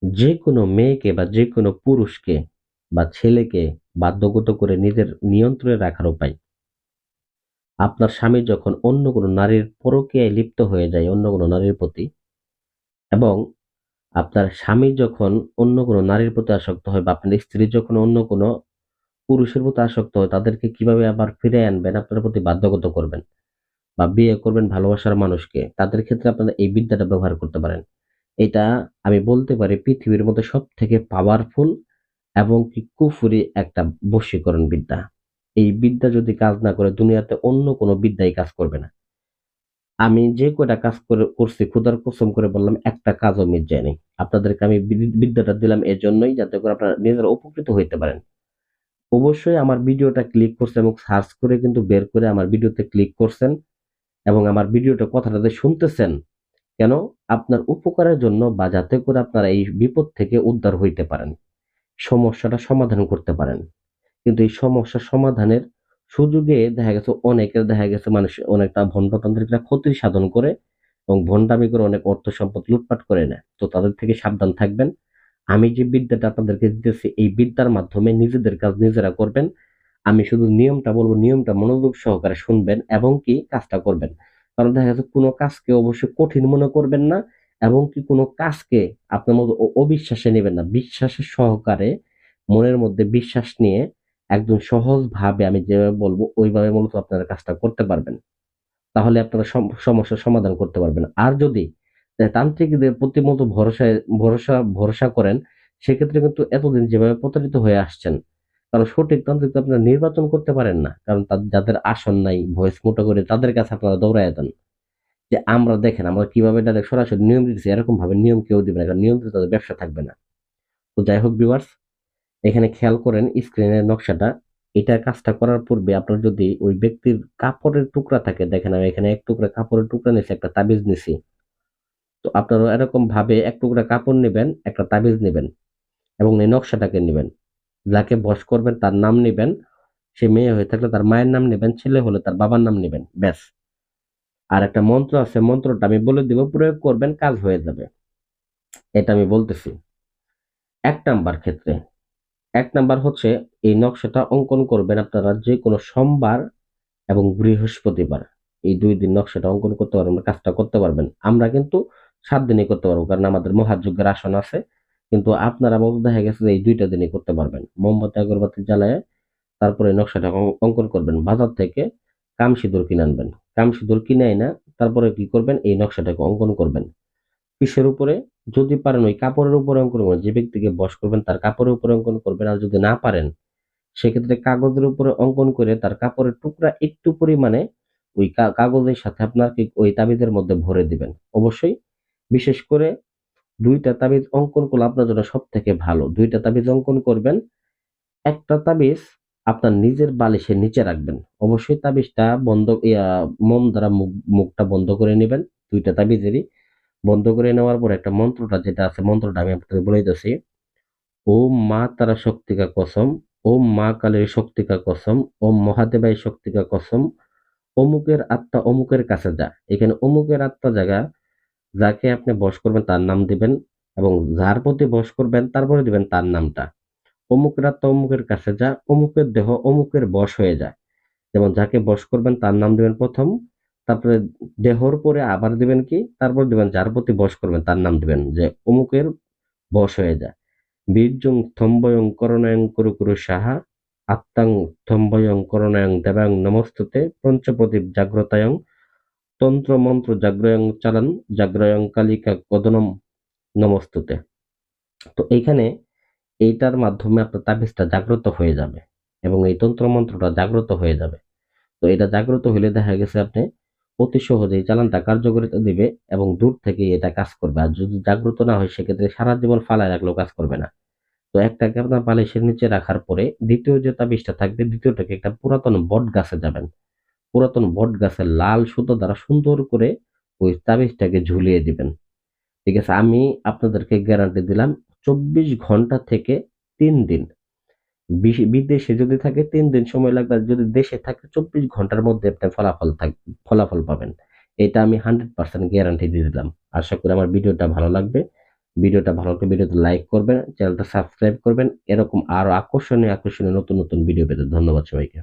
যে কোনো মেয়েকে বা যে কোনো পুরুষকে বা ছেলেকে বাধ্যগত করে নিজের নিয়ন্ত্রণে রাখার উপায়। আপনার স্বামী যখন অন্য কোনো নারীর পরকীয়ায় লিপ্ত হয়ে যায় অন্য কোনো নারীর প্রতি, এবং আপনার স্বামী যখন অন্য কোনো নারীর প্রতি আসক্ত হয় বা আপনার স্ত্রী যখন অন্য কোনো পুরুষের প্রতি আসক্ত হয়, তাদেরকে কিভাবে আবার ফিরে আনবেন, আপনার প্রতি বাধ্যগত করবেন বা বিয়ে করবেন ভালোবাসার মানুষকে, তাদের ক্ষেত্রে আপনারা এই বিদ্যাটা ব্যবহার করতে পারেন। এটা আমি বলতে পারি পৃথিবীর মধ্যে সবথেকে পাওয়ারফুল এবং কি কুফুরি একটা বশীকরণ বিদ্যা। এই বিদ্যা যদি কাজ না করে দুনিয়াতে অন্য কোনো বিদ্যাই কাজ করবে না। আমি যে কয়টা কাজ করছি খোদার কসম করে বললাম একটা কাজও মিস যায়নি। আপনাদেরকে আমি বিদ্যাটা দিলাম এজন্যই যাতে করে আপনারা নিজেরা উপকৃত হইতে পারেন। অবশ্যই আমার ভিডিওটা ক্লিক করছেন এবং সার্চ করে কিন্তু বের করে আমার ভিডিওতে ক্লিক করছেন এবং আমার ভিডিওটা কথাটা যে শুনতেছেন, কেন? আপনার উপকারের জন্য বা যাতে করে আপনারা এই বিপদ থেকে উদ্ধার হইতে পারেন। সমস্যাটা সমাধান করতে পারেন। কিন্তু এই সমস্যা সমাধানের সুযোগে দেখা গেছে মানুষ অনেকটা ভণ্ডতান্ত্রিকরা ক্ষতি সাধন করে এবং ভণ্ডামি করে অনেক অর্থ সম্পদ লুটপাট করে নেয়। তো তাদের থেকে সাবধান থাকবেন। আমি যে বিদ্যাটা আপনাদেরকে দিতেছি এই বিদ্যার মাধ্যমে নিজেদের কাজ নিজেরা করবেন। আমি শুধু নিয়মটা বলবো, নিয়মটা মনোযোগ সহকারে শুনবেন এবং কি কাজটা করবেন। কারণ দেখা যাচ্ছে কোনো কাজকে অবশ্যই কঠিন মনে করবেন না এবং কি কোনো কাজকে আপনার মধ্যে অবিশ্বাসে নেবেন না। বিশ্বাসের সহকারে মনের মধ্যে বিশ্বাস নিয়ে একদম সহজভাবে আমি যেভাবে বলবো ওইভাবে মূলত আপনারা কাজটা করতে পারবেন। তাহলে আপনারা সমস্যার সমাধান করতে পারবেন। আর যদি তান্ত্রিকদের প্রতি মতো ভরসা করেন, সেক্ষেত্রে কিন্তু এতদিন যেভাবে প্রতারিত হয়ে আসছেন, কারণ সঠিক তান্ত্রিক তো আপনারা নির্বাচন করতে পারেন না। কারণ যাদের আসন নাই, ভয়েস মোটা করে তাদের কাছে আপনারা দৌড়াইয়া দেন। যে আমরা দেখেন আমরা কিভাবে ডাইরেক্ট সরাসরি নিয়ম দিতেছি, এরকম ভাবে নিয়ম কেউ দিবে না। কারণ নিয়ম দিলে তাদের ব্যবসা থাকবে না। তো যাই হোক ভিউয়ার্স, এখানে খেয়াল করেন স্ক্রিনের নকশাটা। এটা কাজটা করার পূর্বে আপনার যদি ওই ব্যক্তির কাপড়ের টুকরা থাকে, দেখেন আমি এখানে এক টুকরা কাপড়ের টুকরা নিছি, একটা তাবিজ নিছি। তো আপনারাও এরকম ভাবে এক টুকরা কাপড় নেবেন, একটা তাবিজ নেবেন এবং এই নকশাটাকে নেবেন। যাকে বশ করবেন তার নাম নেবেন। সে মেয়ে হয়ে থাকলে তার মায়ের নাম নেবেন, ছেলে হলে তার বাবার নাম নেবেন। ব্যাস। আর একটা মন্ত্র আছে, মন্ত্রটা আমি বলে দিব, প্রয়োগ করবেন, কাজ হয়ে যাবে। এটা আমি বলতেছি। ১ নাম্বার ক্ষেত্রে ১ নাম্বার হচ্ছে এই নকশাটা অঙ্কন করবেন আপনারা যেকোনো সোমবার এবং বৃহস্পতিবার। এই ২ দিন নকশাটা অঙ্কন করতে পারবেন, কাজটা করতে পারবেন। আমরা কিন্তু ৭ দিনই করতে পারবো। কারণ আমাদের মহাযজ্ঞের আসন আছে। কিন্তু আপনারা মূলত দেখা গেছে যে এই ২ টা দিনই করতে পারবেন। মোমবাতি আগরবাতি জ্বালায়ে তারপরে নকশাটা অঙ্কন করবেন। বাজার থেকে কামসিঁদুর কিনে আনবেন। কামসিঁদুর কিনে আইনা তারপরে কি করবেন? এই নকশাটাকে অঙ্কন করবেন। কিসের উপরে? যদি পারেন ওই কাপড়ের উপরে অঙ্কন করবেন। যে ব্যক্তিকে বশ করবেন তার কাপড়ের উপরে অঙ্কন করবেন। আর যদি না পারেন সেক্ষেত্রে কাগজের উপরে অঙ্কন করে তার কাপড়ের টুকরা একটু পরিমাণে ওই কাগজের সাথে আপনার ওই তাবিজের মধ্যে ভরে দিবেন। অবশ্যই বিশেষ করে ২ টা তাবিজ অঙ্কন করলে আপনার জন্য সবথেকে ভালো। ২ টা তাবিজ অঙ্কন করবেন। একটা তাবিজ আপনার নিজের বালিশের নিচে রাখবেন। অবশ্যই তাবিজটা বন্ধ মোম দ্বারা মুখটা বন্ধ করে নিবেন। ২ টা তাবিজেরই বন্ধ করে নেওয়ার পর একটা মন্ত্রটা যেটা আছে মন্ত্রটা আমি আপনাদের বলে দিতেছি। ওম মা তারা শক্তি কা কসম, ওম মা কালীর শক্তি কা কসম, ওম মহাদেবাই শক্তি কা কসম, অমুকের আত্মা অমুকের কাছে যা। এখানে অমুকের আত্মা জায়গা, যাকে আপনি বশ করবেন তার নাম দিবেন এবং যার প্রতি বশ করবেন তারপরে দিবেন তার নামটা। অমুকের আত্মা অমুকের কাছে যা, অমুকের দেহ অমুকের বশ হয়ে যায়। যেমন যাকে বশ করবেন তার নাম দিবেন ১ম, তারপরে দেহর পরে আবার দিবেন কি? তারপর দিবেন যার প্রতি বশ করবেন তার নাম দিবেন যে অমুকের বশ হয়ে যায়। বীর্যং স্তম্ভয়ং করণয়ং কুরু কুরু সাহা, আত্মাং স্তম্ভয়ং করণয়ং দেবাং নমস্তুতে, পঞ্চপ্রদীপ জাগ্রতায়ং, তন্ত্র মন্ত্র জাগ্রয়ং চালান, জাগ্রয়ং কালিকা কদনম নমস্তুতে। তো এইখানে এইটার মাধ্যমে আপনার তাবিজটা জাগ্রত হয়ে যাবে এবং এই তন্ত্র মন্ত্রটা জাগ্রত হয়ে যাবে। তো এটা জাগ্রত হলে দেখা গেছে আপনি অতি সহজেই চালানটা কার্যকারিতা দিবে এবং দূর থেকেই এটা কাজ করবে। আর যদি জাগ্রত না হয় সেক্ষেত্রে সারা জীবন ফালায় রাখলেও কাজ করবে না। তো একটাকে আপনার বালিশের নিচে রাখার পরে দ্বিতীয় যে তাবিজটা থাকবে, দ্বিতীয়টাকে একটা পুরাতন বট গাছে যাবেন। পুরাতন বট গাছের লাল সুতো দ্বারা সুন্দর করে ওই তাবিজটাকে ঝুলিয়ে দিবেন। ঠিক আছে? আমি আপনাদেরকে গ্যারান্টি দিলাম ২৪ ঘন্টা থেকে ৩ দিন। বিদেশে যদি থাকে ৩ দিন সময় লাগবে। আর যদি দেশে থাকে ২৪ ঘন্টার মধ্যে আপনার ফলাফল পাবেন। এটা আমি 100% গ্যারান্টি দিয়ে দিলাম। আশা করি আমার ভিডিওটা ভালো লাগবে। ভিডিওটা ভালো লাগলে ভিডিওতে লাইক করবেন, চ্যানেলটা সাবস্ক্রাইব করবেন। এরকম আরো আকর্ষণীয় নতুন ভিডিও পেতে ধন্যবাদ সবাইকে।